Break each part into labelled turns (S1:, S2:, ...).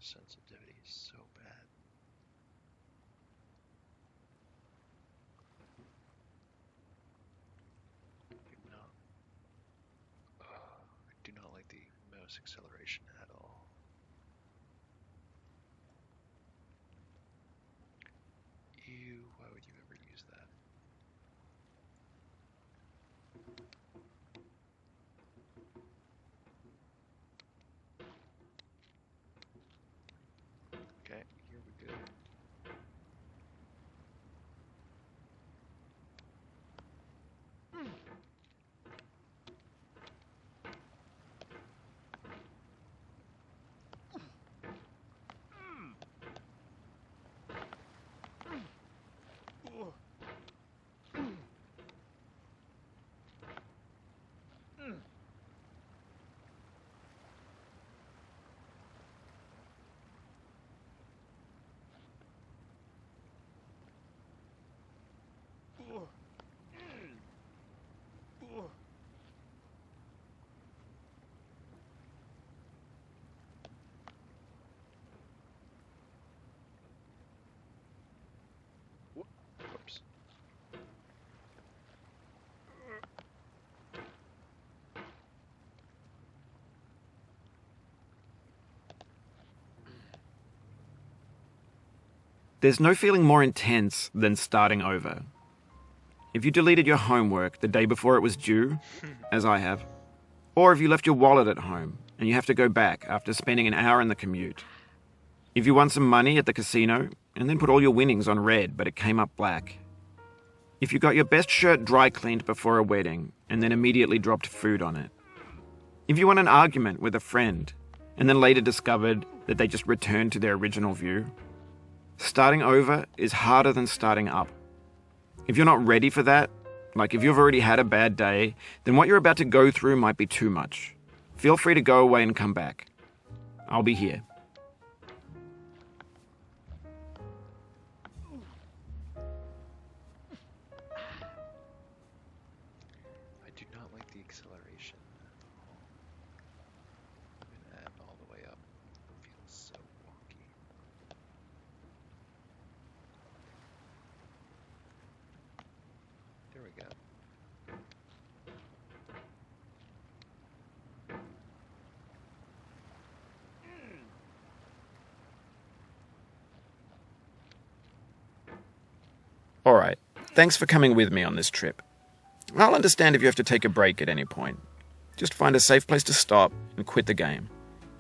S1: sensitivity is so bad. Do not, I do not like the mouse acceleration at all. Ew, why would you ever use that? Okay, here we go. Whoops.
S2: There's no feeling more intense than starting over. If you deleted your homework the day before it was due, as I have, or if you left your wallet at home and you have to go back after spending an hour in the commute. If you won some money at the casino and then put all your winnings on red but it came up black. If you got your best shirt dry cleaned before a wedding and then immediately dropped food on it. If you won an argument with a friend and then later discovered that they just returned to their original view. Starting over is harder than starting up. If you're not ready for that, like if you've already had a bad day, then what you're about to go through might be too much. Feel free to go away and come back. I'll be here.
S1: I do not like the acceleration at all. Even at all the way up, it feels so wonky. There we go.
S2: Alright, thanks for coming with me on this trip. I'll understand if you have to take a break at any point. Just find a safe place to stop and quit the game.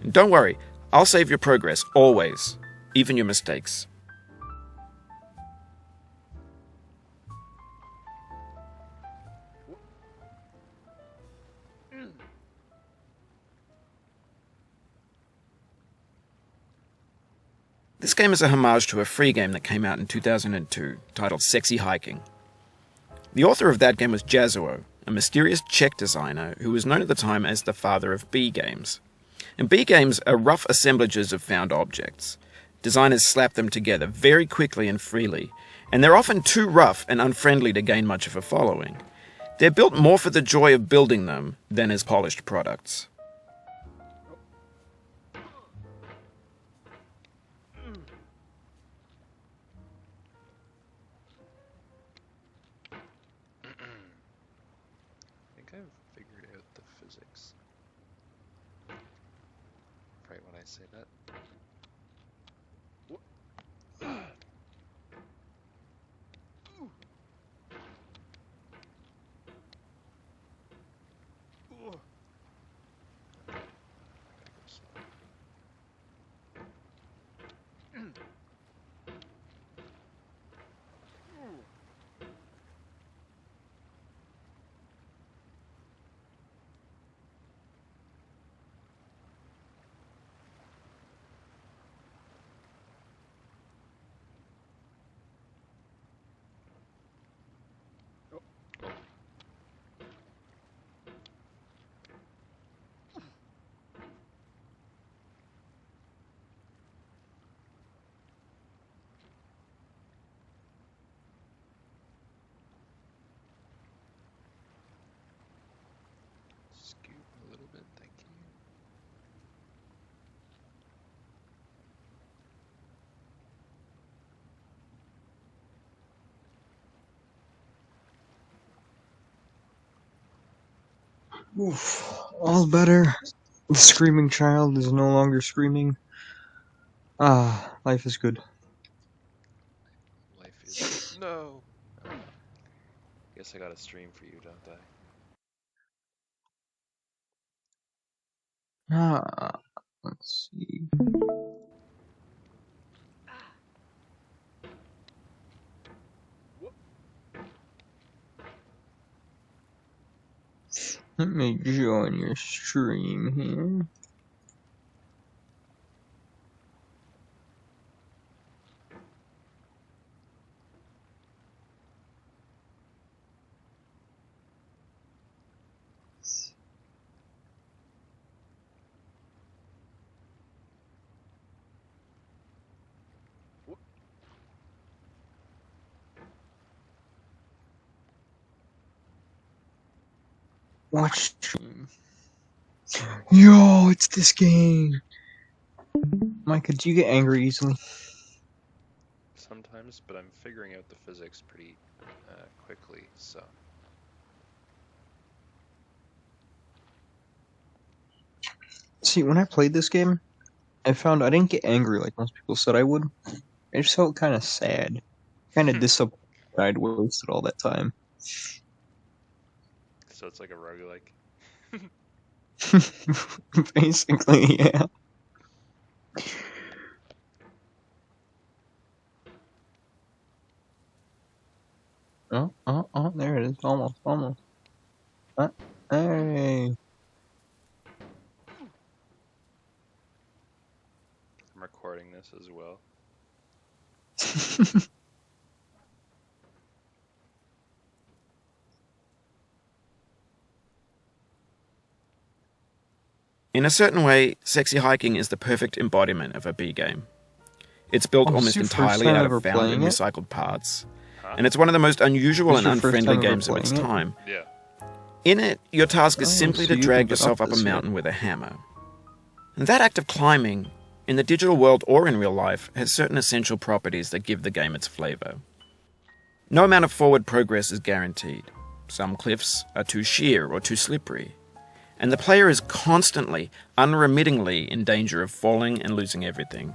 S2: And don't worry, I'll save your progress, always, even your mistakes. This game is a homage to a free game that came out in 2002, titled Sexy Hiking. The author of that game was Jazuo, a mysterious Czech designer who was known at the time as the father of B games. And B games are rough assemblages of found objects. Designers slap them together very quickly and freely, and they're often too rough and unfriendly to gain much of a following. They're built more for the joy of building them than as polished products.
S1: I think I've figured out the physics. Right when I say that. I gotta go slow.
S3: Oof, all better. The screaming child is no longer screaming. Ah, life is good.
S1: Life is good. No! Guess I gotta stream for you, don't I?
S3: Ah, let's see. Let me join your stream here. Watch stream. Yo, it's this game. Micah, do you get angry easily?
S1: Sometimes, but I'm figuring out the physics pretty quickly, so.
S3: See, when I played this game, I found I didn't get angry like most people said I would. I just felt kind of sad. Kind of disappointed I'd wasted all that time.
S1: So it's like a roguelike.
S3: Basically, yeah. Oh, there it is. Almost. Hey.
S1: I'm recording this as well.
S2: In a certain way, Sexy Hiking is the perfect embodiment of a B game. It's built
S3: Oh, this is
S2: almost
S3: your first
S2: entirely
S3: time
S2: out
S3: ever
S2: of found and
S3: playing it?
S2: recycled parts,
S1: Huh?
S2: and it's one of the most unusual
S3: This
S2: and
S3: is your first
S2: unfriendly
S3: time ever
S2: games of its
S3: playing it?
S2: time.
S1: Yeah.
S2: In it, your task is
S3: Oh,
S2: simply
S3: so
S2: to
S3: you
S2: drag
S3: haven't been
S2: yourself
S3: up
S2: up a
S3: this yet.
S2: mountain with a hammer. And that act of climbing, in the digital world or in real life, has certain essential properties that give the game its flavour. No amount of forward progress is guaranteed. Some cliffs are too sheer or too slippery, and the player is constantly, unremittingly in danger of falling and losing everything.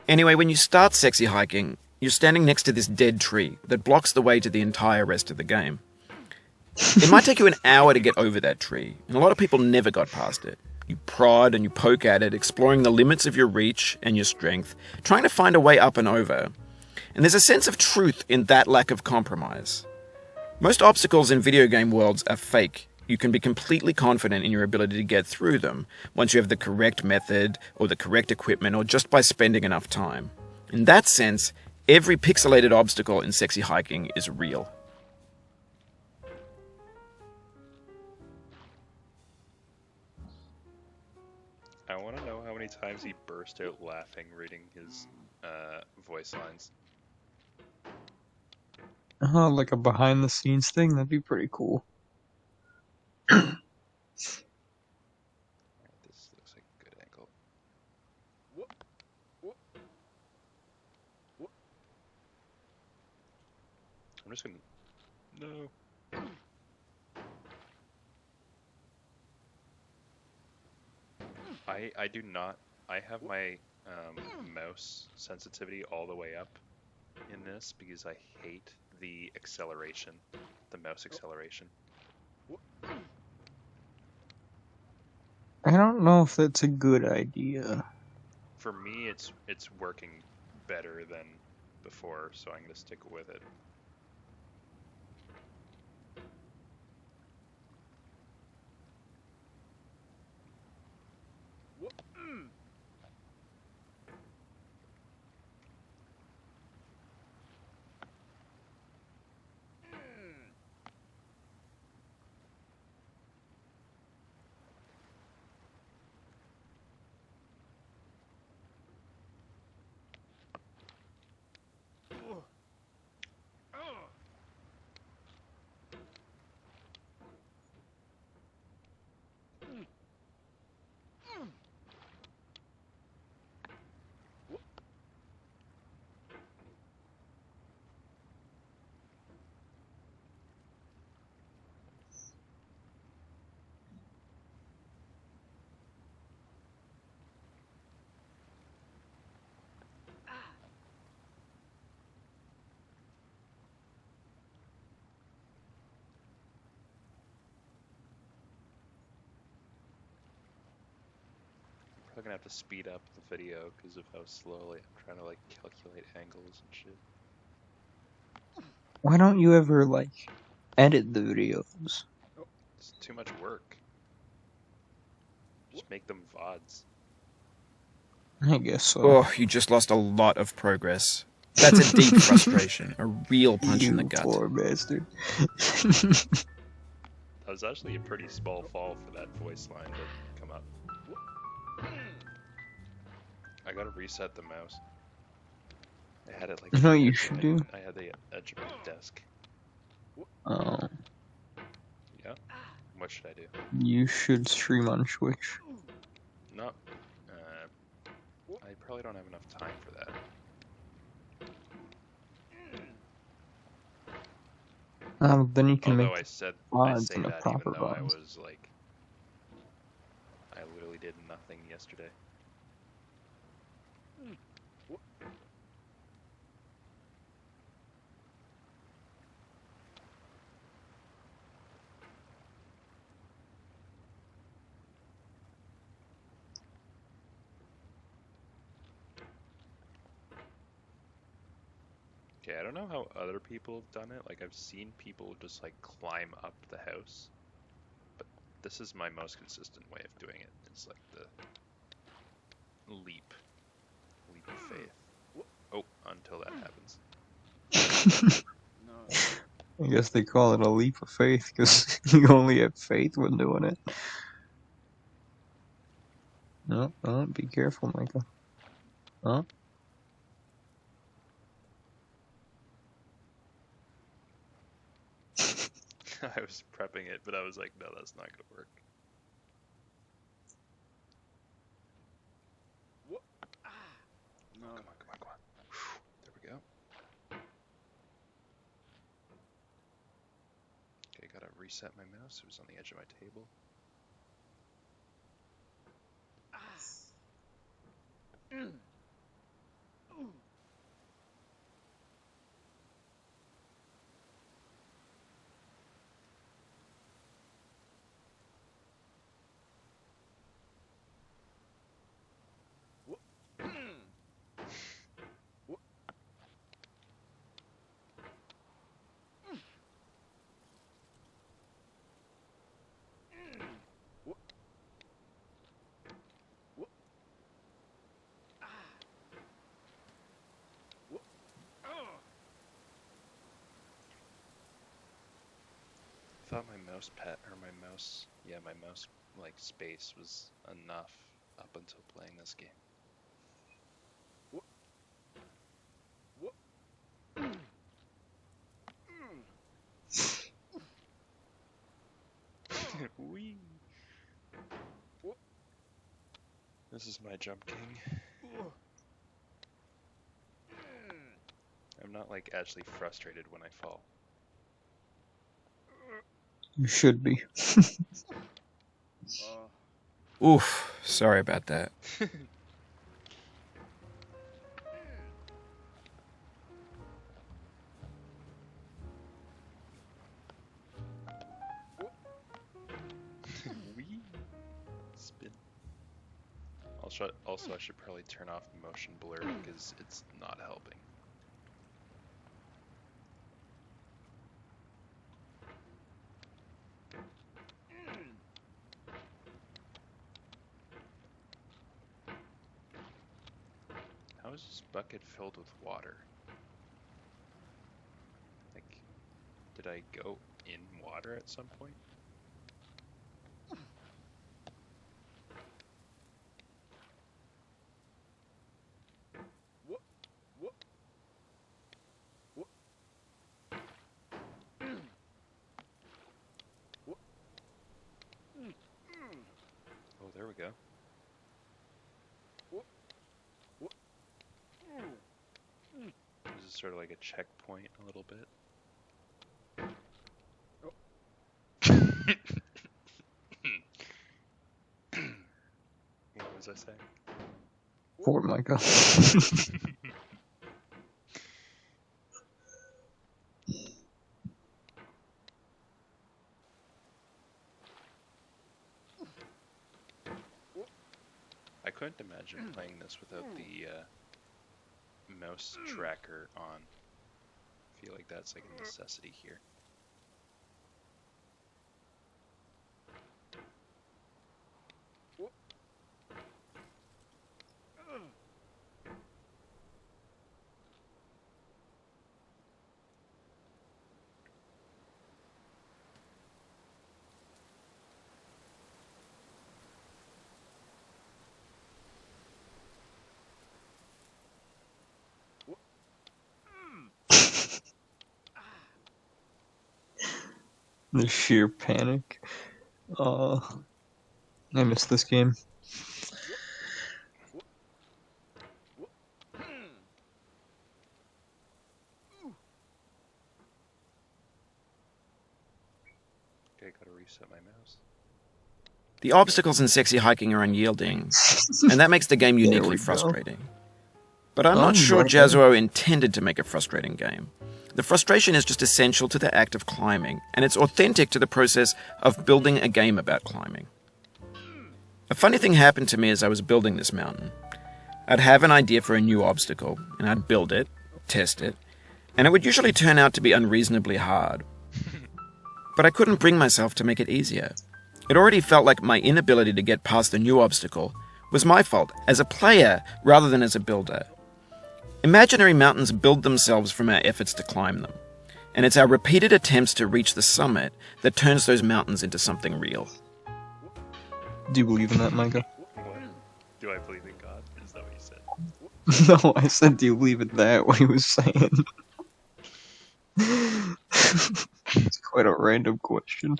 S2: Anyway, when you start Sexy Hiking, you're standing next to this dead tree that blocks the way to the entire rest of the game. It might take you an hour to get over that tree, and a lot of people never got past it. You prod and you poke at it, exploring the limits of your reach and your strength, trying to find a way up and over. And there's a sense of truth in that lack of compromise. Most obstacles in video game worlds are fake. You can be completely confident in your ability to get through them once you have the correct method or the correct equipment or just by spending enough time. In that sense, every pixelated obstacle in Sexy Hiking is real.
S1: I want to know how many times he burst out laughing reading his voice lines.
S3: Oh, like a behind the scenes thing? That'd be pretty cool.
S1: Alright, this looks like a good angle. I'm just gonna. No. I do not. I have my mouse sensitivity all the way up in this because I hate the acceleration, the mouse acceleration.
S3: I don't know if that's a good idea.
S1: For me, it's working better than before, so I'm gonna stick with it. probably gonna have to speed up the video because of how slowly I'm trying to like calculate angles and shit.
S3: Why don't you ever, like, edit the videos?
S1: It's too much work. Just make them VODs.
S3: I guess so.
S2: Oh, you just lost a lot of progress. That's a deep frustration, a real punch in the
S3: You
S2: gut.
S3: poor bastard.
S1: That was actually a pretty small fall for that voice line to come up. I gotta reset the mouse. I had it like.
S3: You know what you
S1: edge of
S3: should
S1: my-
S3: do?
S1: I had the edge of my desk.
S3: Oh,
S1: Yeah. What should I do?
S3: you should stream on Twitch.
S1: No. I probably don't have enough time for that.
S3: Then you can
S1: Although
S3: make
S1: I say
S3: VODs in a
S1: that even
S3: proper
S1: though I
S3: VODs.
S1: was like, I literally did nothing yesterday. Okay, I don't know how other people have done it. Like, I've seen people just like climb up the house, but this is my most consistent way of doing it. It's like the leap of faith. Oh, until that happens.
S3: I guess they call it a leap of faith because you only have faith when doing it. No, oh, be careful, Michael. Huh?
S1: I was prepping it, but I was like, no, that's not gonna work.
S4: No.
S1: Come on, come on, come on. Whew, there we go. Okay, gotta reset my mouse. It was on the edge of my table. I thought my mouse pad or my mouse like space was enough up until playing this game. Whee! This is my jump king. I'm not like actually frustrated when I fall.
S3: You should be.
S2: Oof, sorry about that.
S1: Whee! Spin. Also, I should probably turn off motion blur because it's not helping. How is this bucket filled with water? Like, did I go in water at some point? Oh, there we go. This is sort of like a checkpoint a little bit. What was I saying?
S3: Poor Michael.
S1: I couldn't imagine playing this without the mouse tracker on. I feel like that's like a necessity here.
S3: The sheer panic. I missed this game.
S1: Okay, gotta reset my mouse.
S2: The obstacles in Sexy Hiking are unyielding, and that makes the game
S3: There
S2: uniquely
S3: we go.
S2: frustrating. But I'm
S3: Oh,
S2: not sure
S3: right.
S2: Jazuo intended to make a frustrating game. The frustration is just essential to the act of climbing, and it's authentic to the process of building a game about climbing. A funny thing happened to me as I was building this mountain. I'd have an idea for a new obstacle, and I'd build it, test it, and it would usually turn out to be unreasonably hard. But I couldn't bring myself to make it easier. It already felt like my inability to get past the new obstacle was my fault as a player rather than as a builder. Imaginary mountains build themselves from our efforts to climb them, and it's our repeated attempts to reach the summit that turns those mountains into something real.
S3: Do you believe in that, Micah?
S1: What? Do I believe in God? Is that what you said?
S3: No, I said, do you believe in that? What he was saying. It's quite a random question.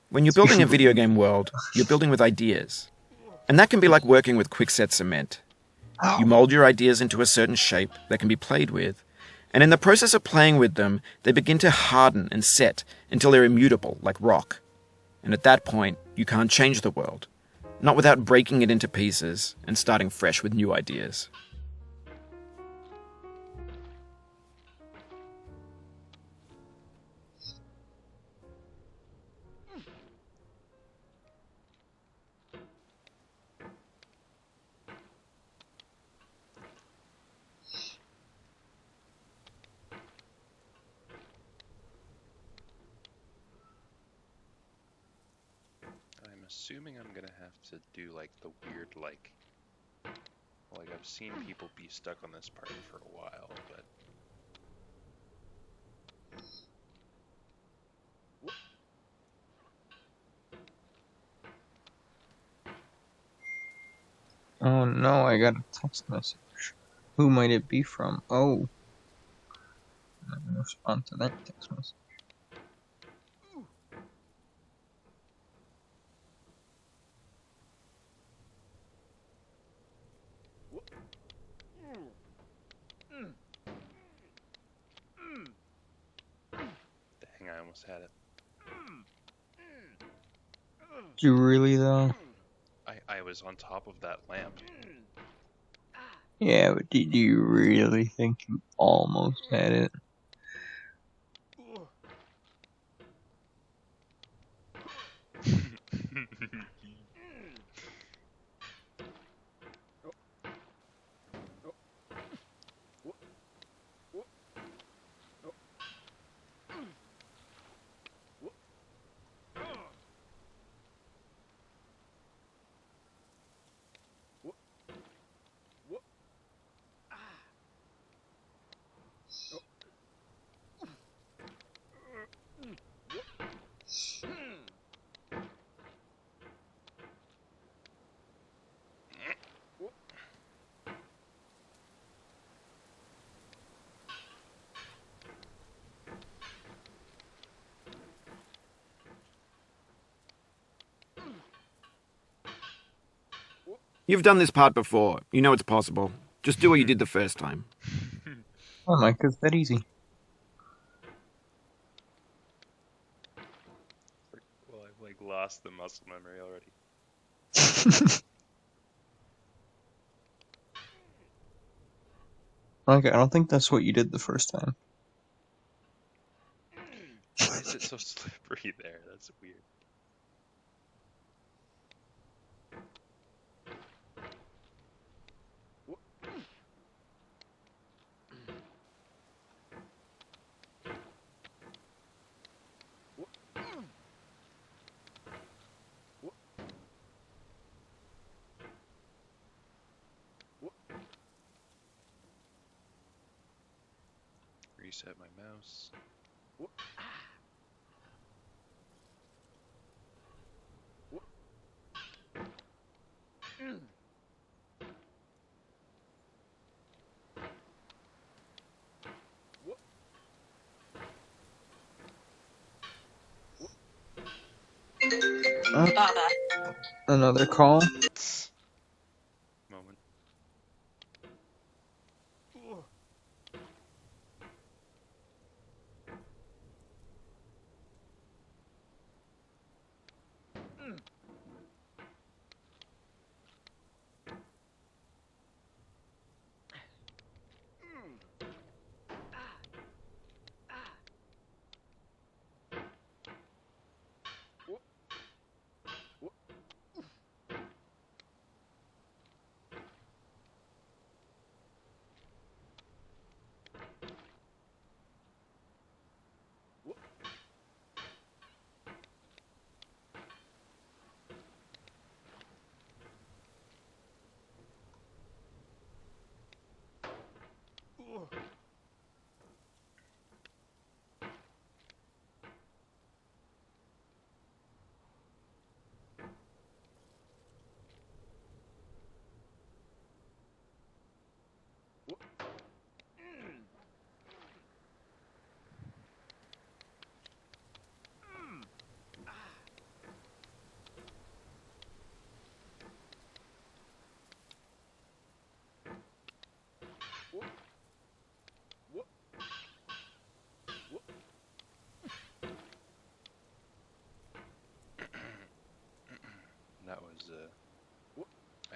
S2: When you're building a video game world, you're building with ideas. And that can be like working with quickset cement. You mold your ideas into a certain shape that can be played with, and in the process of playing with them, they begin to harden and set until they're immutable, like rock. And at that point, you can't change the world, not without breaking it into pieces and starting fresh with new ideas.
S1: I'm assuming I'm gonna have to do like the weird like I've seen people be stuck on this part for a while, but
S3: Oh no, I got a text message. Who might it be from? Oh. I'm gonna respond to that text message.
S1: dang, I almost had it.
S3: Do you really though?
S1: I was on top of that lamp.
S3: Yeah, but do you really think you almost had it?
S2: You've done this part before. You know it's possible. Just do what you did the first time.
S3: Oh, Micah, it's that easy.
S1: Well, I've like lost the muscle memory already.
S3: Micah, I don't think that's what you did the first time.
S1: Why is it so slippery there? That's weird. reset my mouse.
S3: Another call.
S1: Moment. That was,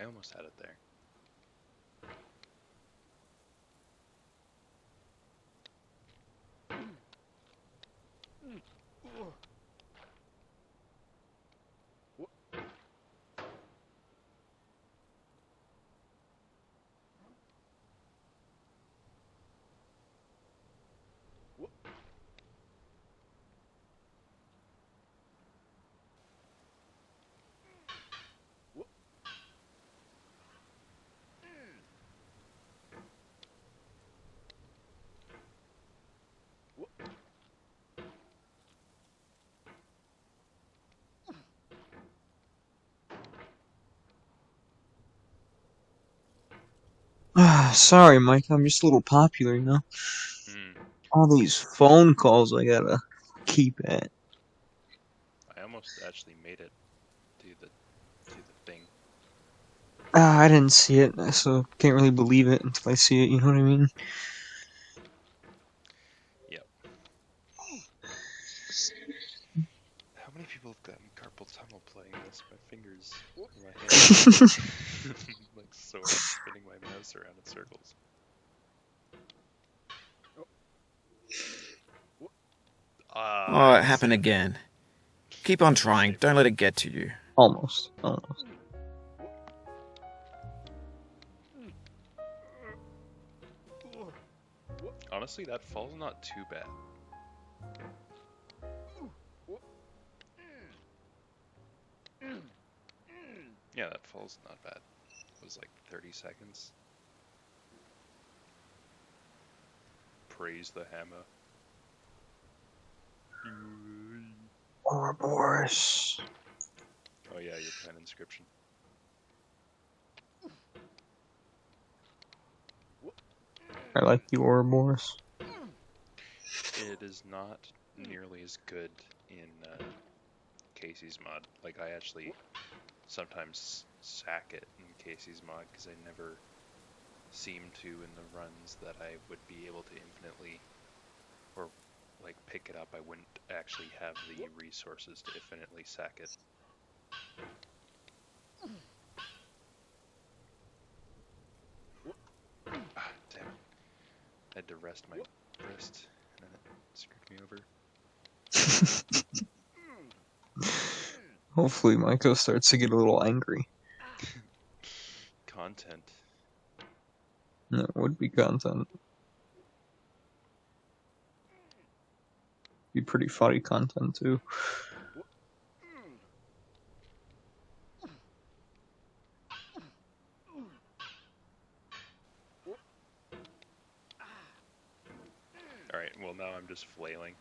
S1: I almost had it there.
S3: Sorry, Mike. I'm just a little popular, you know.
S1: Hmm.
S3: All these phone calls I gotta keep at.
S1: I almost actually made it to the thing.
S3: I didn't see it, so can't really believe it until I see it. You know what I mean?
S1: Yep. How many people have gotten carpal tunnel playing this? My fingers, my hands, like sore, spinning my mouse around in circles.
S2: Oh, it happened
S1: Sam.
S2: again. Keep on trying. Don't let it get to you.
S3: Almost.
S1: Honestly, that fall's not too bad. Yeah, that fall's not bad. It was like 30 seconds. Praise the hammer.
S3: Ouroboros.
S1: Oh yeah, your pen inscription.
S3: I like the Ouroboros.
S1: It is not nearly as good in Casey's mod. Like, I actually sometimes sack it in Casey's mod because I never seem to in the runs that I would be able to infinitely, or like pick it up. I wouldn't actually have the resources to infinitely sack it. Ah, damn it. I had to rest my wrist and then it screwed me over.
S3: Hopefully, Maiko starts to get a little angry.
S1: Content.
S3: That would be content. Be pretty funny content too.
S1: Alright, Well, now I'm just flailing.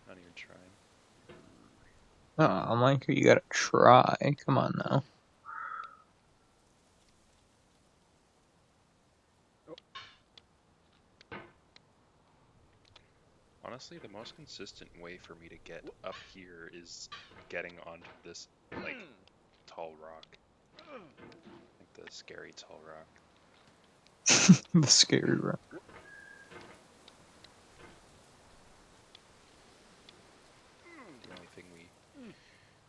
S1: Not even trying.
S3: Oh, Micah, you gotta try. Come on now.
S1: Honestly, the most consistent way for me to get up here is getting onto this, like, tall rock. Like the scary tall rock.
S3: The scary rock.
S1: The only thing we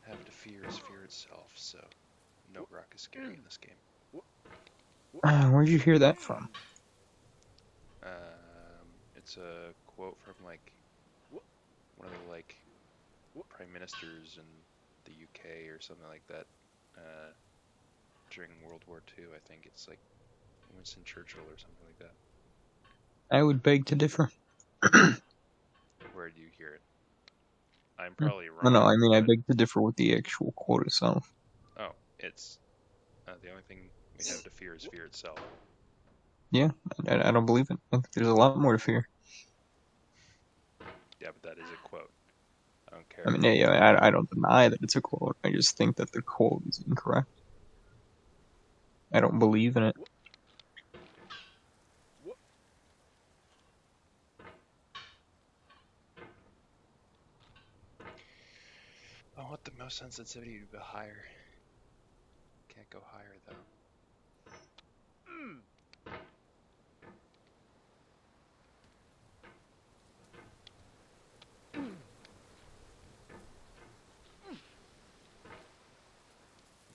S1: have to fear is fear itself, so no rock is scary in this game.
S3: Where'd you hear that from?
S1: It's a quote from, like, one of the, like, prime ministers in the UK or something like that, during World War II. I think it's, like, Winston Churchill or something like that.
S3: I would beg to differ.
S1: Where do you hear it? I'm probably wrong.
S3: No, I mean, I
S1: but-
S3: beg to differ with the actual quote itself.
S1: Oh, it's the only thing we have to fear is fear itself.
S3: Yeah, I don't believe it. I think there's a lot more to fear.
S1: Yeah, but that is a quote. I don't care.
S3: I mean, yeah, I don't deny that it's a quote. I just think that the quote is incorrect. I don't believe in it.
S1: I want the mouse sensitivity to be higher. Can't go higher though.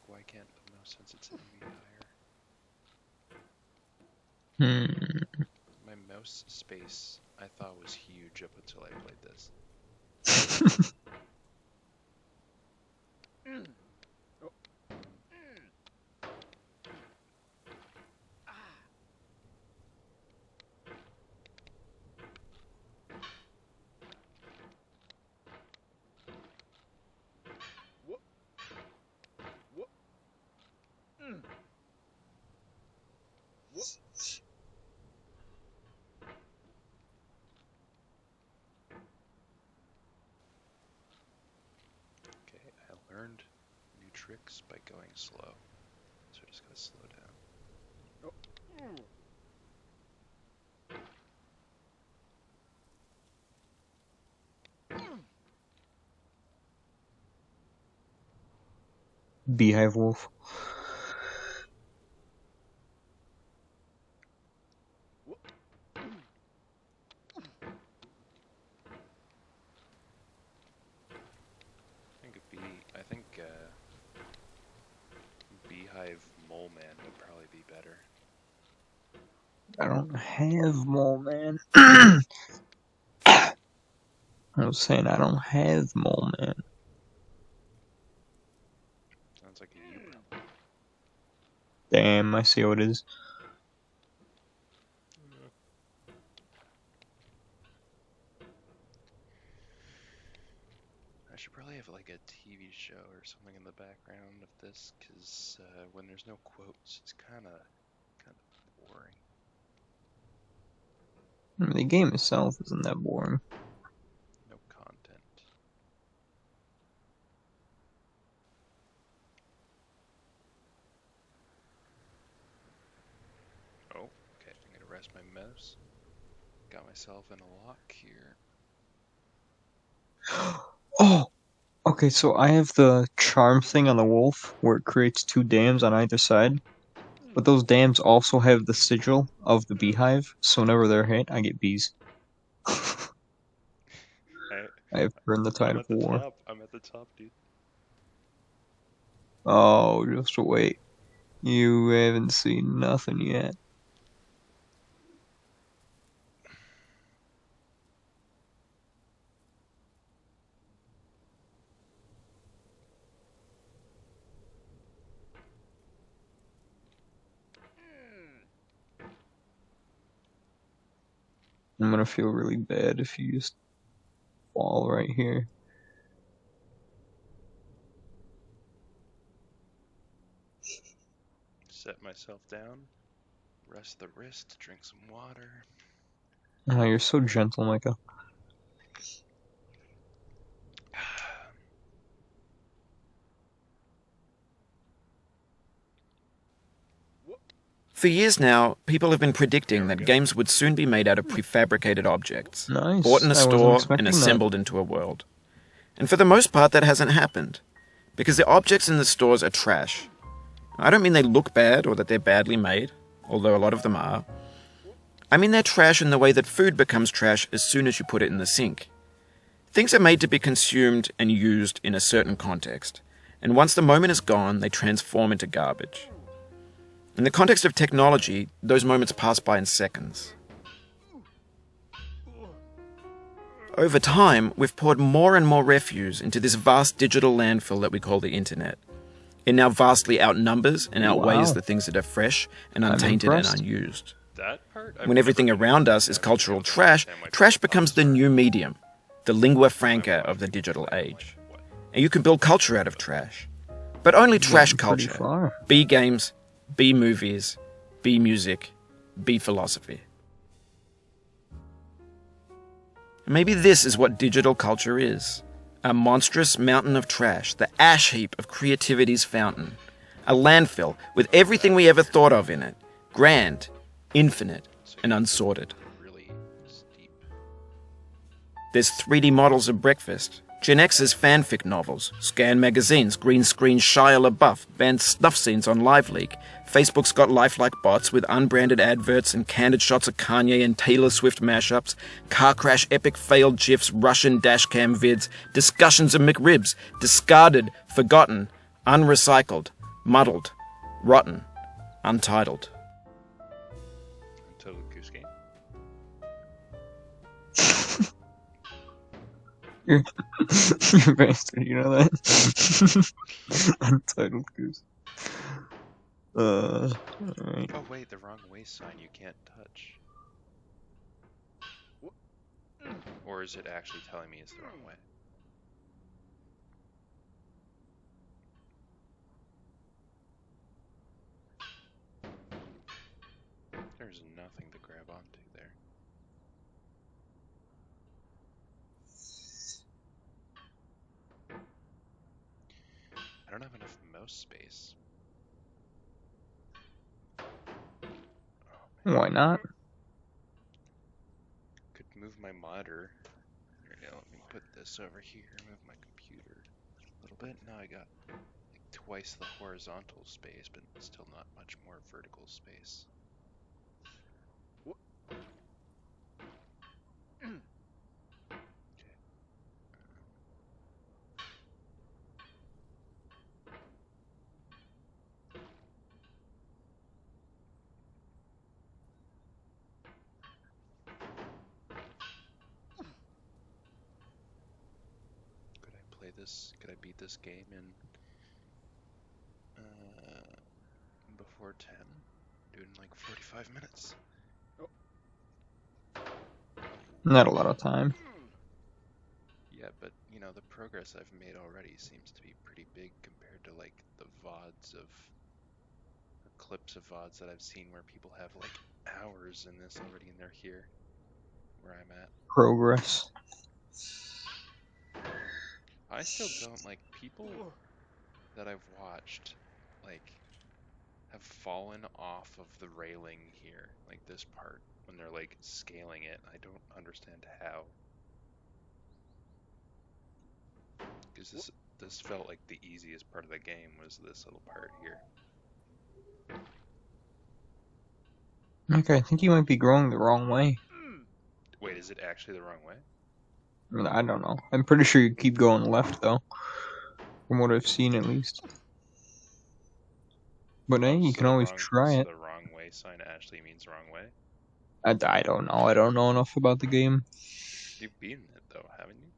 S1: Why can't the mouse sensitivity be higher? My mouse space I thought was huge up until I played this. Okay, I learned new tricks by going slow. So I just gotta slow down.
S3: Beehive Wolf.
S1: I think Beehive Mole Man would probably be better.
S3: I don't have Mole Man. I was saying I don't have Mole Man.
S1: Sounds like a you problem.
S3: Damn, I see how it is.
S1: I should probably have like a TV show or something in the background of this, because when there's no quotes, it's kind of boring.
S3: I mean, the game itself isn't that boring.
S1: No content. Oh, okay. I'm gonna rest my mouse. Got myself in a lock here.
S3: Oh! Okay, so I have the charm thing on the wolf, where it creates 2 dams on either side. But those dams also have the sigil of the beehive, so whenever they're hit, I get bees. I have turned the tide
S1: I'm
S3: of
S1: at the
S3: war.
S1: top. I'm at the top, dude.
S3: Oh, just wait. You haven't seen nothing yet. I'm gonna feel really bad if you just fall right here.
S1: Set myself down. Rest the wrist. Drink some water.
S3: Oh, you're so gentle, Micah.
S2: For years now, people have been predicting that games would soon be made out of prefabricated objects,
S3: Nice.
S2: bought in a
S3: I wasn't
S2: store
S3: expecting
S2: and
S3: that.
S2: assembled into a world. And for the most part, that hasn't happened, because the objects in the stores are trash. I don't mean they look bad or that they're badly made, although a lot of them are. I mean they're trash in the way that food becomes trash as soon as you put it in the sink. Things are made to be consumed and used in a certain context, and once the moment is gone, they transform into garbage. In the context of technology, those moments pass by in seconds. Over time, we've poured more and more refuse into this vast digital landfill that we call the internet. It now vastly outnumbers and outweighs
S3: Wow.
S2: the things that are fresh and
S3: I'm
S2: untainted and
S3: impressed.
S2: unused.
S1: That part?
S2: When everything around us is cultural trash, trash becomes the new medium, the lingua franca of the digital age. And you can build culture out of trash. But only trash
S3: Pretty
S2: culture.
S3: far.
S2: B games, B movies, B music, B philosophy. Maybe this is what digital culture is. A monstrous mountain of trash, the ash heap of creativity's fountain. A landfill with everything we ever thought of in it. Grand, infinite, and unsorted.
S1: Really steep.
S2: There's 3D models of breakfast, Gen X's fanfic novels, scan magazines, green screen Shia LaBeouf, banned snuff scenes on LiveLeak. Facebook's got lifelike bots with unbranded adverts and candid shots of Kanye and Taylor Swift mashups, car crash epic failed GIFs, Russian dashcam vids, discussions of McRibs, discarded, forgotten, unrecycled, muddled, rotten, untitled.
S1: Untitled Goose Game.
S3: You're a bastard, you know that? Untitled Goose. Alright.
S1: Oh wait, the wrong way sign you can't touch. Or is it actually telling me it's the wrong way? There's nothing to grab onto there. I don't have enough mouse space. Oh,
S3: Why not?
S1: could move my monitor. Here, now let me put this over here, move my computer a little bit. Now I got like twice the horizontal space, but still not much more vertical space. Okay. Could I play this? Could I beat this game in before 10? Do it in like 45 minutes.
S3: Not a lot of time.
S1: Yeah, but you know, the progress I've made already seems to be pretty big compared to like the VODs of or clips of VODs that I've seen where people have like hours in this already and they're here where I'm at.
S3: Progress.
S1: I still don't like people that I've watched like have fallen off of the railing here, like this part when they're like scaling it. I don't understand how. Because this felt like the easiest part of the game was this little part here.
S3: Okay, I think you might be growing the wrong way.
S1: Wait, is it actually the wrong way?
S3: I mean, I don't know. I'm pretty sure you keep going left, though. From what I've seen, at least. But hey, you
S1: So
S3: can
S1: the
S3: always
S1: wrong-
S3: try
S1: so
S3: it.
S1: the wrong way sign actually means wrong way?
S3: I don't know. I don't know enough about the game.
S1: You've beaten it though, haven't you?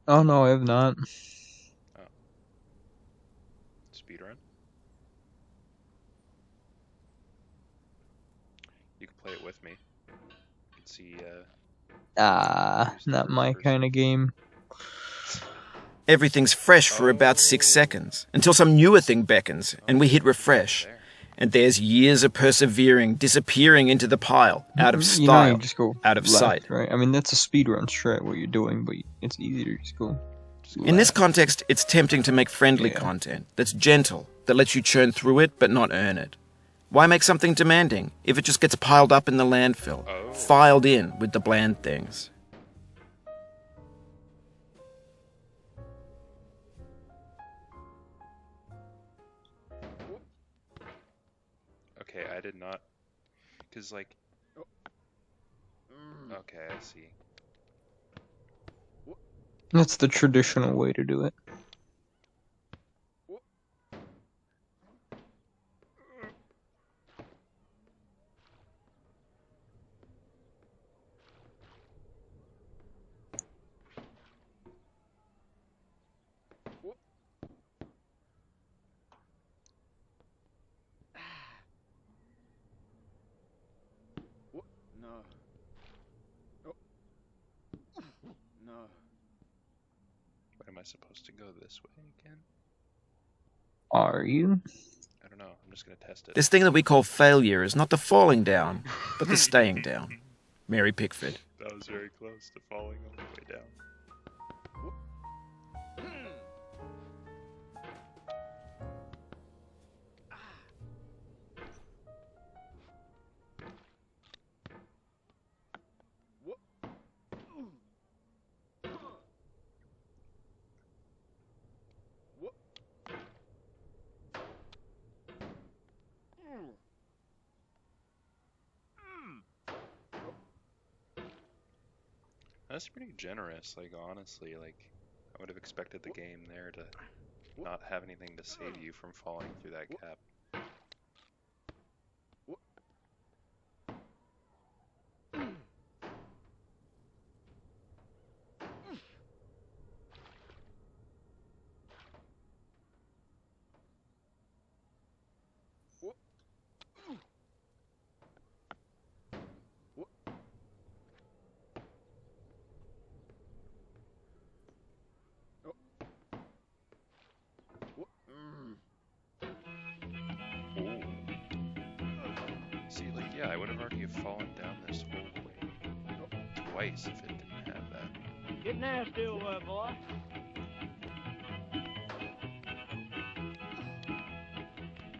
S3: Oh, no, I have not.
S1: Speedrun? You can play it with me. You can see,
S3: Not my kind of game.
S2: Everything's fresh for about 6 seconds, until some newer thing beckons, and we hit refresh.
S1: there.
S2: And there's years of persevering, disappearing into the pile, out of
S3: You know, you
S2: style,
S3: just go
S2: out of
S3: left,
S2: sight.
S3: right? I mean, that's a speedrun strat, what you're doing, but it's easy to just go
S2: In this
S3: left.
S2: context, it's tempting to make friendly
S3: Yeah.
S2: content that's gentle, that lets you churn through it but not earn it. Why make something demanding if it just gets piled up in the landfill,
S1: Oh.
S2: filed in with the bland things?
S1: Okay, I did not. Because, like.
S4: Mm.
S1: Okay, I see.
S3: That's the traditional way to do it.
S4: No. Oh. No.
S1: Why am I supposed to go this way again?
S3: Are you?
S1: I don't know. I'm just gonna test it.
S2: This thing that we call failure is not the falling down, but the staying down. Mary Pickford.
S1: That was very close to falling all the way down. That's pretty generous, like, honestly, like, I would have expected the game there to not have anything to save you from falling through that gap. Ooh. See, like, yeah, I would have already fallen down this whole way twice if it didn't have that.
S5: Get nasty over there, boy.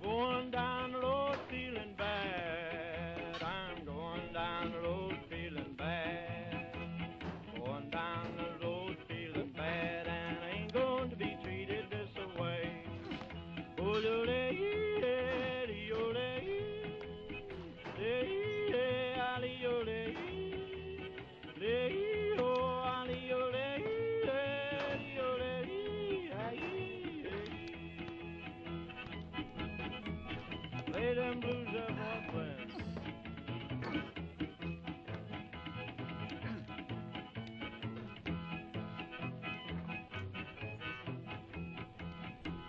S5: Going down the road feeling bad. I'm going down the road feeling bad. Going down the road feeling bad, and I ain't going to be treated this way. Oh, Play them blues up on friends.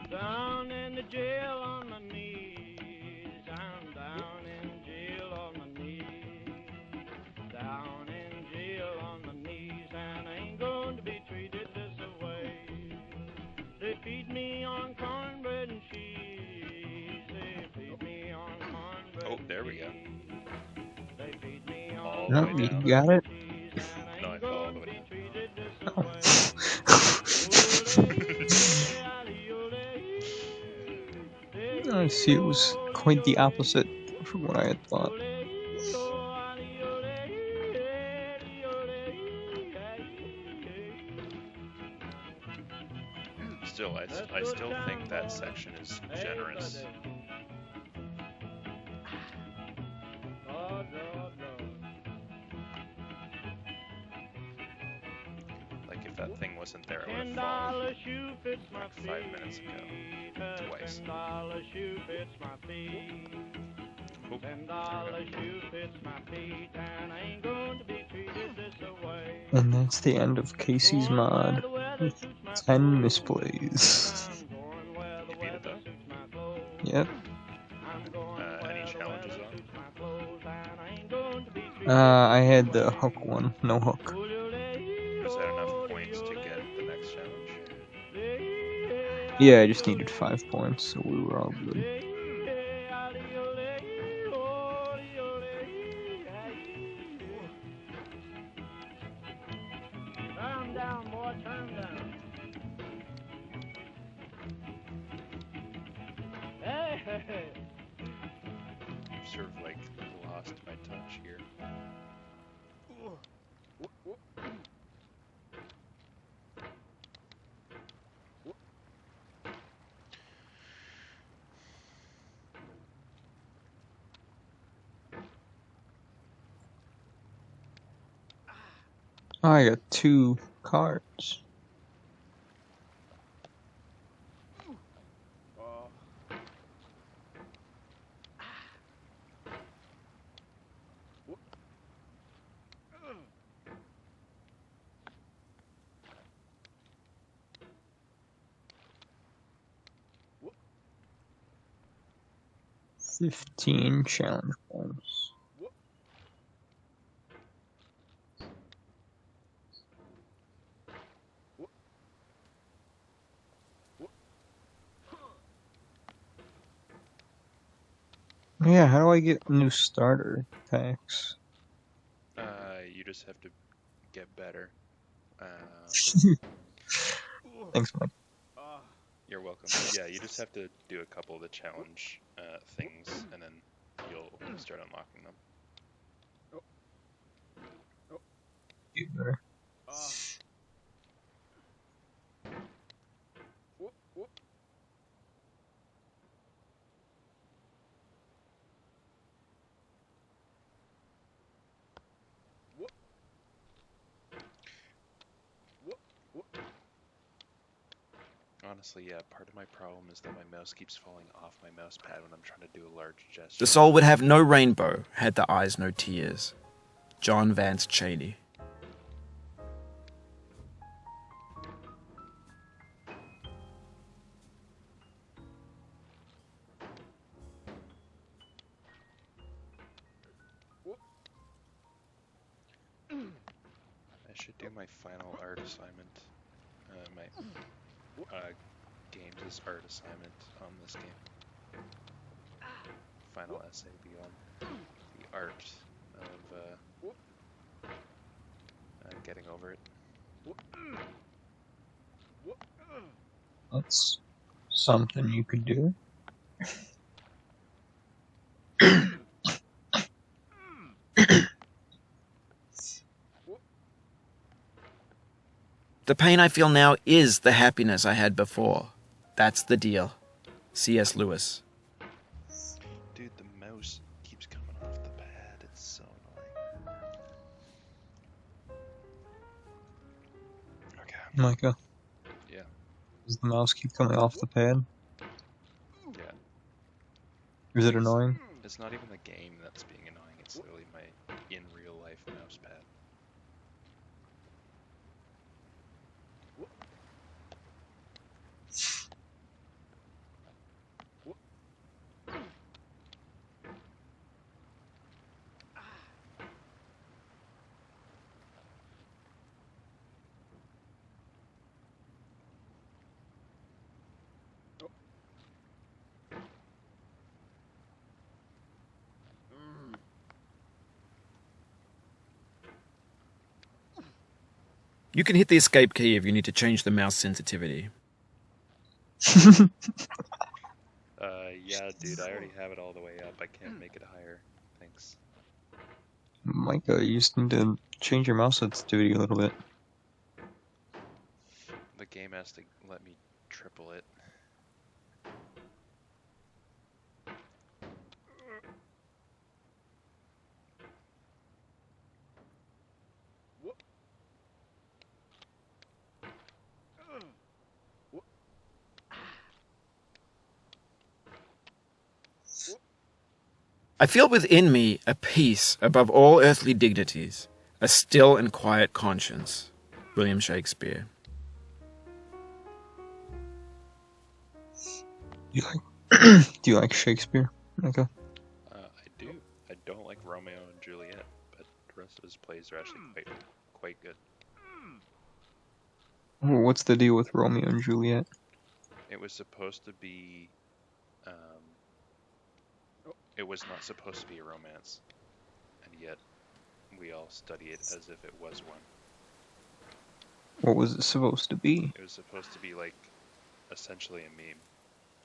S5: Down in the jail on my knees. I'm down in jail on my knees. Down in jail on my knees, and I ain't going to be treated this way. They feed me on cornbread and cheese. They feed me on cornbread.
S1: Oh, there we go.
S5: They feed me
S1: All
S5: on
S1: the
S3: No,
S1: way
S3: you
S1: down.
S3: got it.
S1: No, I fell all the way down.
S3: I see, it was quite the opposite from what I had thought.
S1: Still, I still think that section is generous. Like, if that thing wasn't there, I would have fallen like 5 minutes ago. Twice.
S5: $10 shoe fits my feet.
S1: Oop,
S5: $10 shoe fits my feet, and I ain't going to be treated this way.
S3: And that's the end of Casey's mod with 10 misplays.
S1: you beat it though.
S3: Yep.
S1: Any challenges on?
S3: I had the hook one, no hook.
S1: Was that enough points to get the next challenge?
S3: Yeah, I just needed 5 points, so we were all good.
S5: Turn down, boy, turn down. Hey, hey, hey.
S1: I've sort of like lost my touch here.
S3: I got 2 cards.
S4: Oh.
S3: 15 challenge points. Yeah, how do I get new starter packs?
S1: You just have to get better.
S3: Thanks, Mike.
S4: Ah.
S1: You're welcome. Yeah, you just have to do a couple of the challenge things, and then you'll start unlocking them.
S3: Get better.
S4: Ah.
S1: Honestly, yeah, part of my problem is that my mouse keeps falling off my mouse pad when I'm trying to do a large gesture.
S2: The soul would have no rainbow had the eyes no tears. John Vance Cheney.
S1: I should do my final art assignment. My games' art assignment on this game. Final essay be on the art of getting over it.
S3: That's something you could do.
S2: The pain I feel now is the happiness I had before. That's the deal. C.S. Lewis.
S1: Dude, the mouse keeps coming off the pad. It's so annoying. Okay.
S3: Micah,
S1: Yeah.
S3: does the mouse keep coming off the pad?
S1: Yeah.
S3: Is it annoying?
S1: It's not even the game that's being annoying. It's literally my in real life mouse pad.
S2: You can hit the escape key if you need to change the mouse sensitivity.
S1: Yeah, dude, I already have it all the way up. I can't make it higher. Thanks.
S3: Micah, you just need to change your mouse sensitivity a little bit.
S1: The game has to let me triple it.
S2: I feel within me a peace above all earthly dignities, a still and quiet conscience. William Shakespeare.
S3: Do you like Shakespeare, Micah?
S1: I do. I don't like Romeo and Juliet, but the rest of his plays are actually quite good.
S3: What's the deal with Romeo and Juliet?
S1: It was supposed to be, it was not supposed to be a romance, and yet we all study it as if it was one.
S3: What was it supposed to be?
S1: It was supposed to be like, essentially a meme.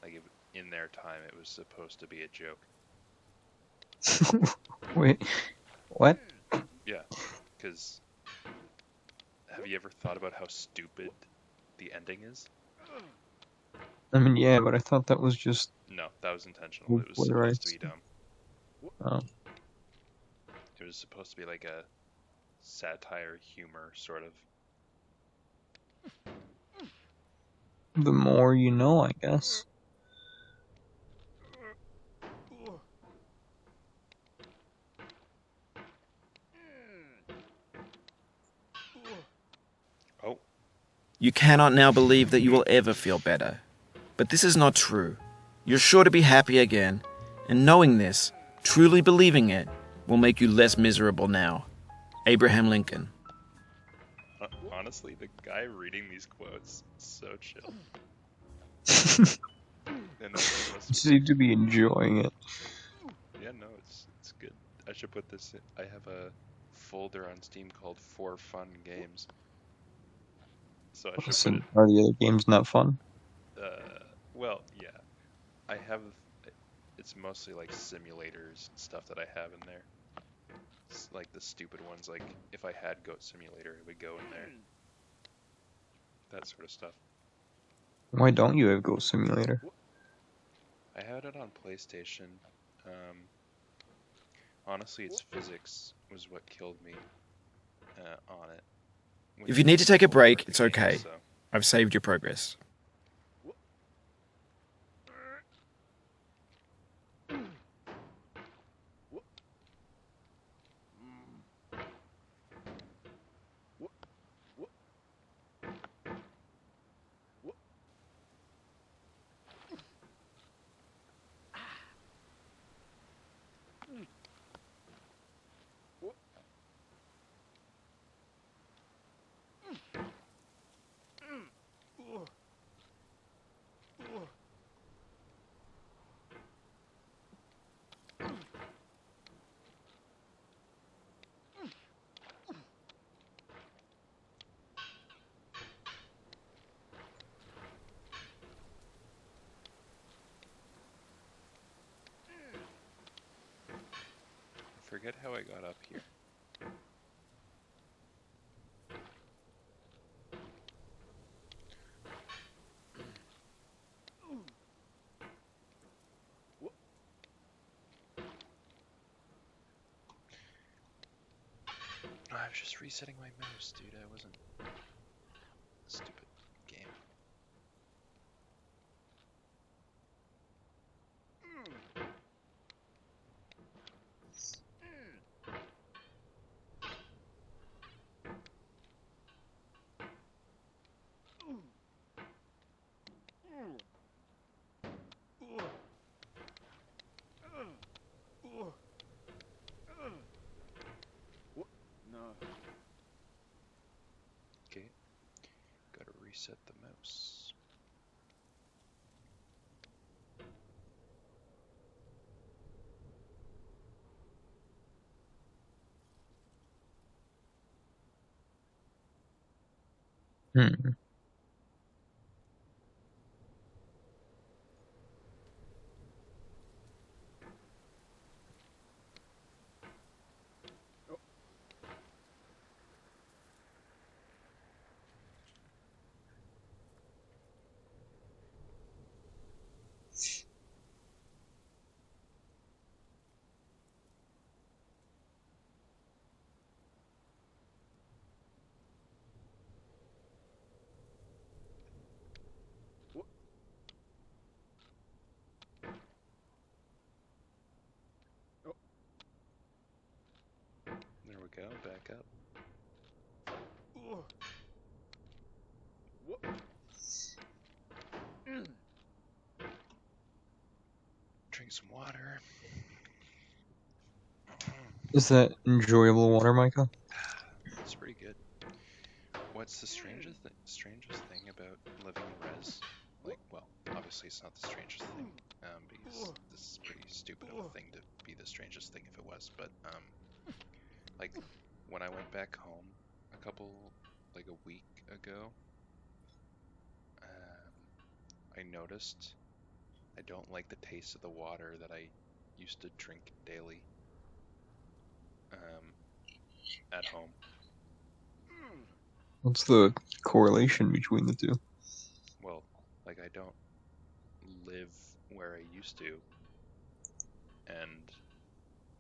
S1: Like in their time, it was supposed to be a joke.
S3: Wait, what?
S1: Yeah, because have you ever thought about how stupid the ending is?
S3: I mean, yeah, but I thought that was just
S1: No, that was intentional. It was
S3: what
S1: supposed to be dumb.
S3: Oh.
S1: It was supposed to be like a satire, humor, sort of.
S3: The more you know, I guess.
S1: Oh,
S2: You cannot now believe that you will ever feel better. But this is not true. You're sure to be happy again, and knowing this, truly believing it, will make you less miserable now. Abraham Lincoln.
S1: honestly, the guy reading these quotes is so chill. And that's supposed
S3: You
S1: to
S3: seem to be enjoying it.
S1: Yeah, no, it's good. I should put this in. I have a folder on Steam called For Fun Games. So I should
S3: Listen, are the other games not fun?
S1: put it. Well, yeah. I have. It's mostly like simulators and stuff that I have in there. It's like the stupid ones, like if I had Goat Simulator, it would go in there. That sort of stuff.
S3: Why don't you have Goat Simulator?
S1: I had it on PlayStation. Honestly, its physics was what killed me on it. When
S2: If you need to take a
S1: pull
S2: break,
S1: apart the
S2: it's
S1: game,
S2: okay.
S1: so-
S2: I've saved your progress.
S1: I forget how I got up here. I was just resetting my mouse, dude. I wasn't. Stupid game.
S4: No.
S1: Okay. Gotta reset the mouse.
S3: Hmm.
S1: There we go. Back up. Drink some water.
S3: Is that enjoyable water, Micah?
S1: It's pretty good. What's the strangest thing about living res? Like, well, obviously it's not the strangest thing, because this is pretty stupid of a thing to be the strangest thing if it was. But like when I went back home like a week ago, I noticed I don't like the taste of the water that I used to drink daily at home.
S3: What's the correlation between the two?
S1: Well, like I don't live where I used to, and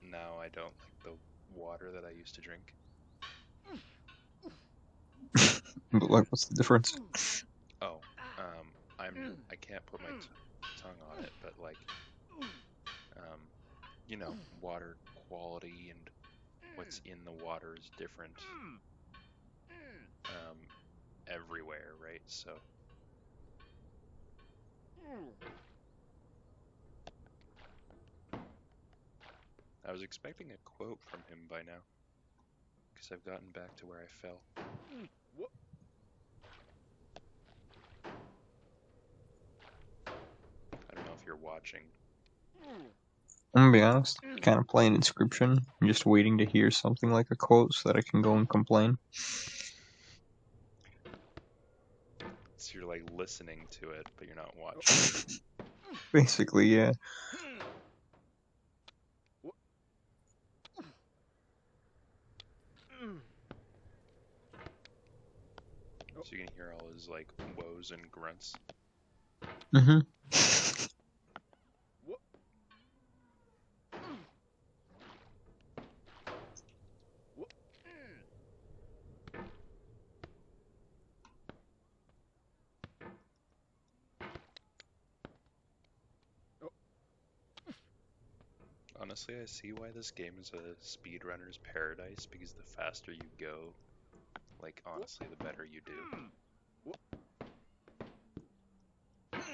S1: now I don't like the water that I used to drink.
S3: But like, what's the difference?
S1: Oh, I can't put my tongue on it, but like, water quality and what's in the water is different everywhere, right? So I was expecting a quote from him by now, because I've gotten back to where I fell. I don't know if you're watching.
S3: I'm gonna be honest, kind of playing Inscription. I'm just waiting to hear something like a quote so that I can go and complain.
S1: So you're like listening to it, but you're not watching.
S3: Basically, yeah.
S1: So you can hear all his like woes and grunts.
S3: Mm-hmm.
S1: Honestly, I see why this game is a speedrunner's paradise, because the faster you go, like honestly, the better you do.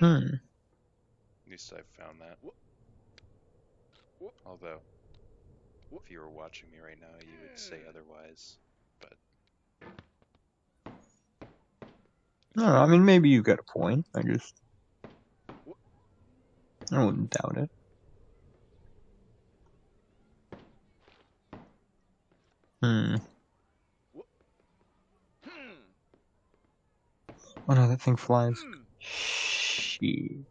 S1: At least I've found that. Although, if you were watching me right now, you would say otherwise. But
S3: No, I mean, maybe you got a point. I wouldn't doubt it. Oh no, that thing flies. Shit.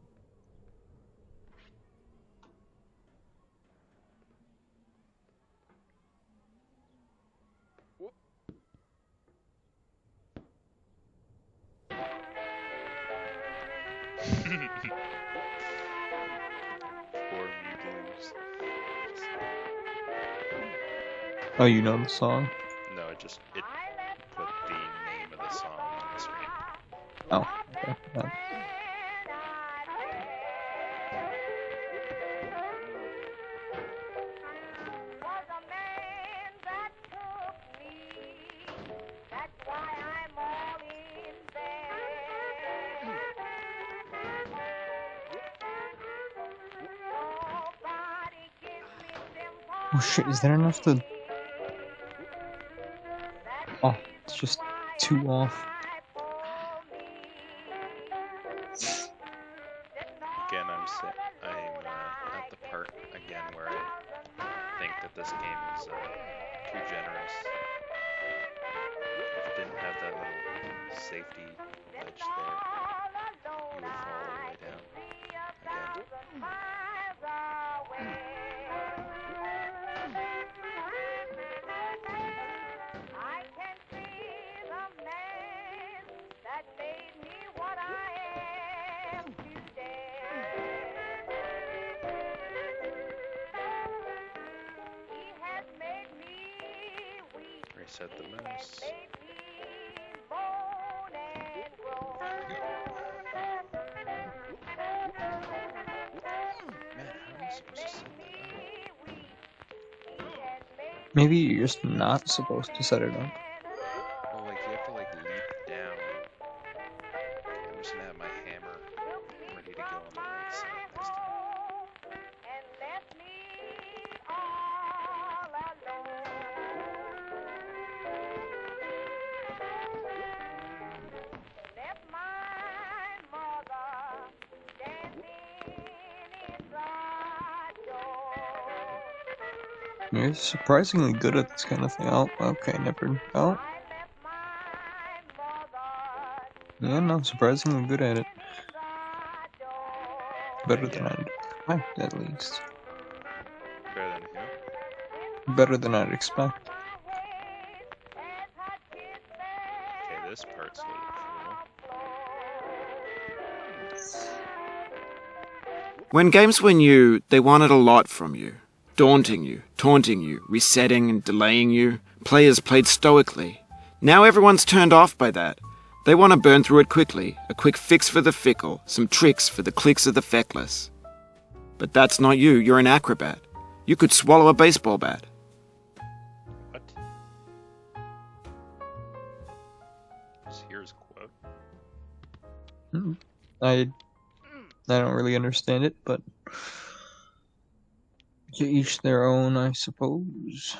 S1: Poor Me Blues.
S3: Oh, you know the song?
S1: No, it put the name of the song on the screen.
S3: Oh, okay. Oh shit, is that enough to... Oh, it's just 2 off.
S1: Again, I'm at the part again where I think that this game is too generous. If it didn't have that little safety ledge there, you would fall all the way down again. Reset the mouse. Man, how are you supposed to set that up?
S3: Maybe you're just not supposed to set it up.
S1: Well, like, you have to, like, leap down. Okay, I'm just gonna have my hammer ready to go on the right side next time.
S3: You're surprisingly good at this kind of thing. Oh, okay, never... Oh. Yeah, no, surprisingly good at it. Better than I expect, at least.
S1: Better than who?
S3: Better than I'd expect.
S1: Okay, this part's a little cool.
S2: When games were new, they wanted a lot from you. Daunting you, taunting you, resetting and delaying you. Players played stoically. Now everyone's turned off by that. They want to burn through it quickly, a quick fix for the fickle, some tricks for the clicks of the feckless. But that's not you, you're an acrobat. You could swallow a baseball bat.
S1: What? Here's a quote.
S3: I don't really understand it, but to each their own, I suppose.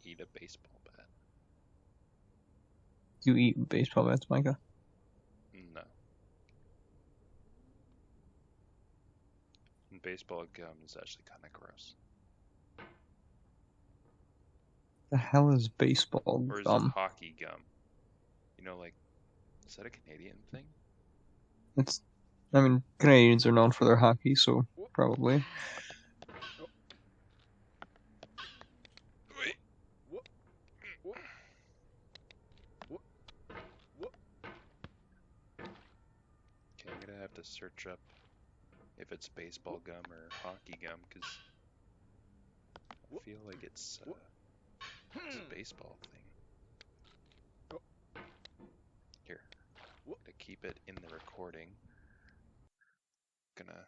S1: Eat a baseball bat.
S3: You eat baseball bats, Micah?
S1: No. And baseball gum is actually kind of gross.
S3: The hell is baseball
S1: Or is
S3: gum?
S1: it hockey gum? You know, like, is that a Canadian thing?
S3: I mean, Canadians are known for their hockey, so probably.
S1: Wait. Okay, I'm gonna have to search up if it's baseball gum or hockey gum, because I feel like it's a baseball thing. Here, to keep it in the recording, gonna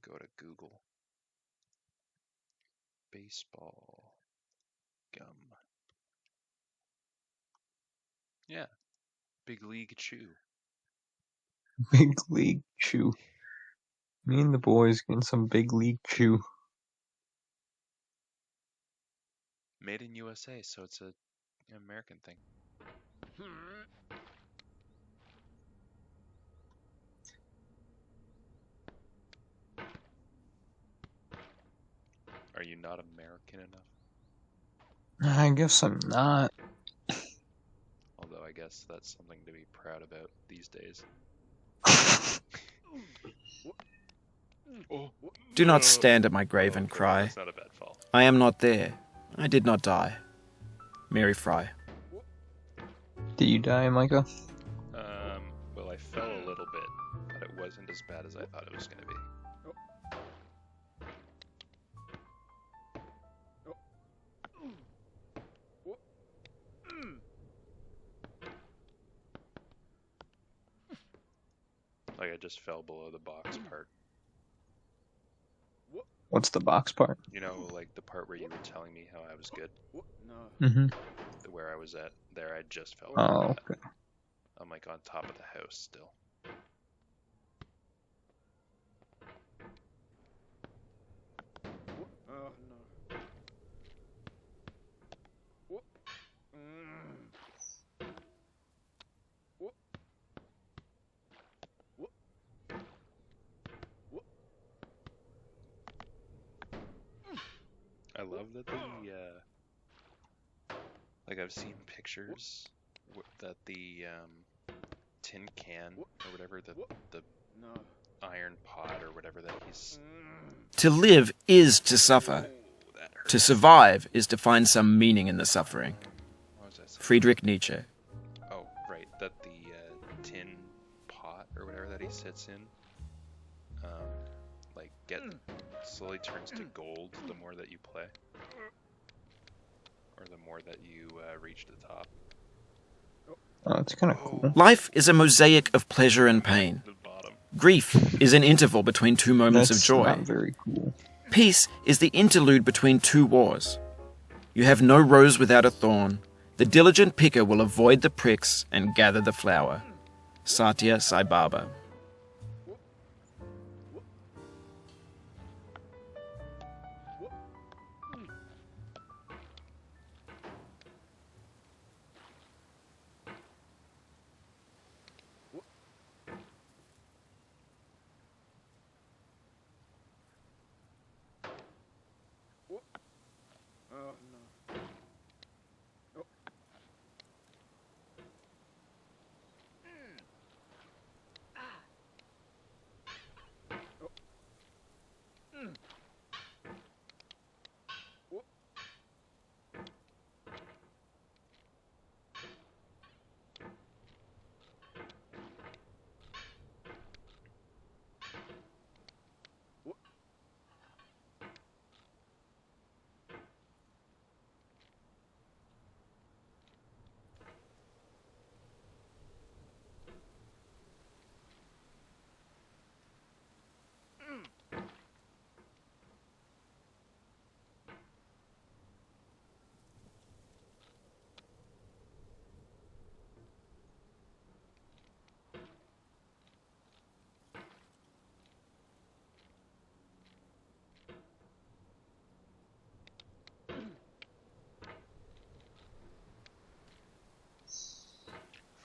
S1: go to Google. Baseball gum. Yeah, Big League Chew.
S3: Big League Chew. Me and the boys getting some Big League Chew.
S1: Made in USA, so it's an American thing. Are you not American enough?
S3: I guess I'm not.
S1: Although I guess that's something to be proud about these days.
S2: Do not stand at my grave and cry.
S1: That's not a bad fall.
S2: I am not there. I did not die. Mary Fry.
S3: Did you die, Micah?
S1: Well, I fell a little bit, but it wasn't as bad as I thought it was going to be. Like, I just fell below the box part.
S3: What's the box part?
S1: You know, like the part where you were telling me how I was good?
S4: No.
S3: Mm-hmm.
S1: Where I was at, there I just fell.
S3: Oh,
S1: that.
S3: okay.
S1: I'm like on top of the house still.
S4: Oh no.
S1: I love that the like I've seen pictures that the tin can or whatever, the
S4: No.
S1: iron pot or whatever that he's.
S2: To live is to suffer.
S1: Oh, that hurt.
S2: To survive is to find some meaning in the suffering.
S1: What was I saying?
S2: Friedrich Nietzsche.
S1: Oh, right. That the tin pot or whatever that he sits in, like slowly turns to gold the more that you play, or the more that you reach the top.
S3: Oh, it's kind of cool.
S2: Life is a mosaic of pleasure and pain.
S1: The bottom.
S2: Grief is an interval between two moments
S3: That's
S2: of joy.
S3: not very cool.
S2: Peace is the interlude between two wars. You have no rose without a thorn. The diligent picker will avoid the pricks and gather the flower. Satya Sai Baba.
S4: Oh no.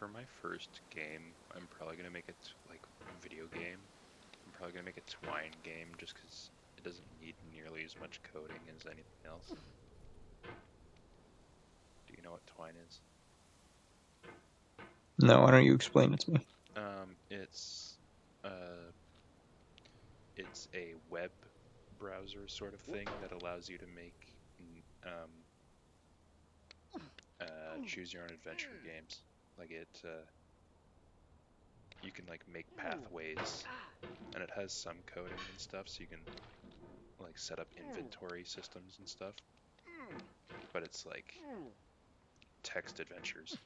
S1: for my first game, I'm probably gonna make it like video game. I'm probably gonna make a Twine game just because it doesn't need nearly as much coding as anything else. Do you know what Twine is?
S3: No, why don't you explain it to me?
S1: It's a web browser sort of thing that allows you to make choose your own adventure games. Like you can like make pathways, and it has some coding and stuff, so you can like set up inventory systems and stuff. But it's like text adventures,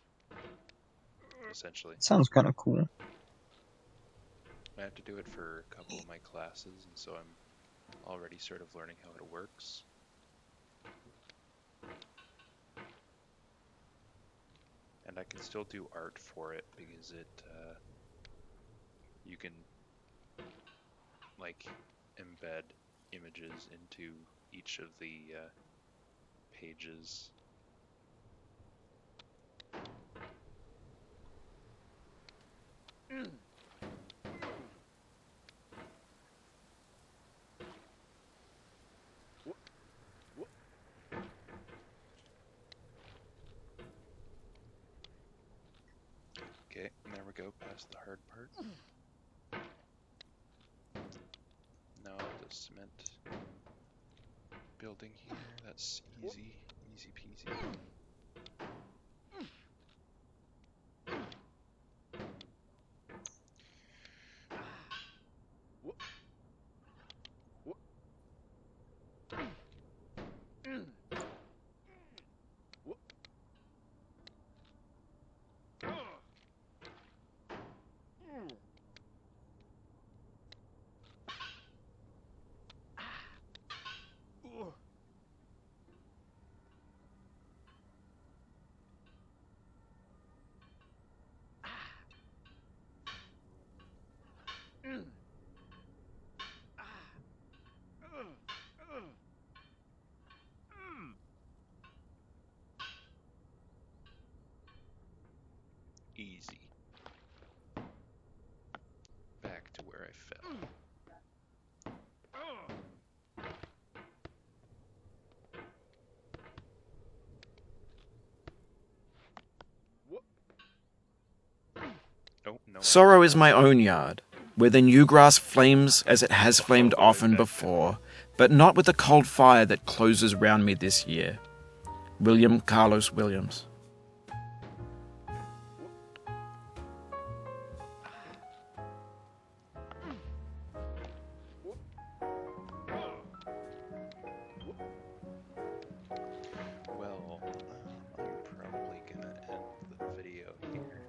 S1: essentially.
S3: Sounds kind of cool.
S1: I have to do it for a couple of my classes, and so I'm already sort of learning how it works. And I can still do art for it because you can like embed images into each of the pages. Okay, there we go, past the hard part. Now the cement building here, that's easy peasy. Easy. Back to where I fell. Oh, no.
S2: Sorrow is my own yard, where the new grass flames as it has flamed often before, but not with the cold fire that closes round me this year. William Carlos Williams.
S1: Well, I'm probably gonna end the video here.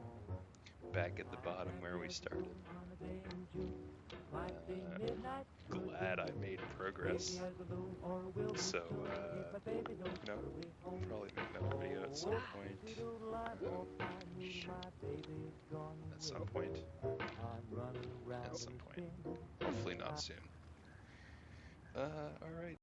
S1: Back at the bottom where we started. Glad I made progress. So, probably make another video at some point. At some point. Hopefully not soon. Alright.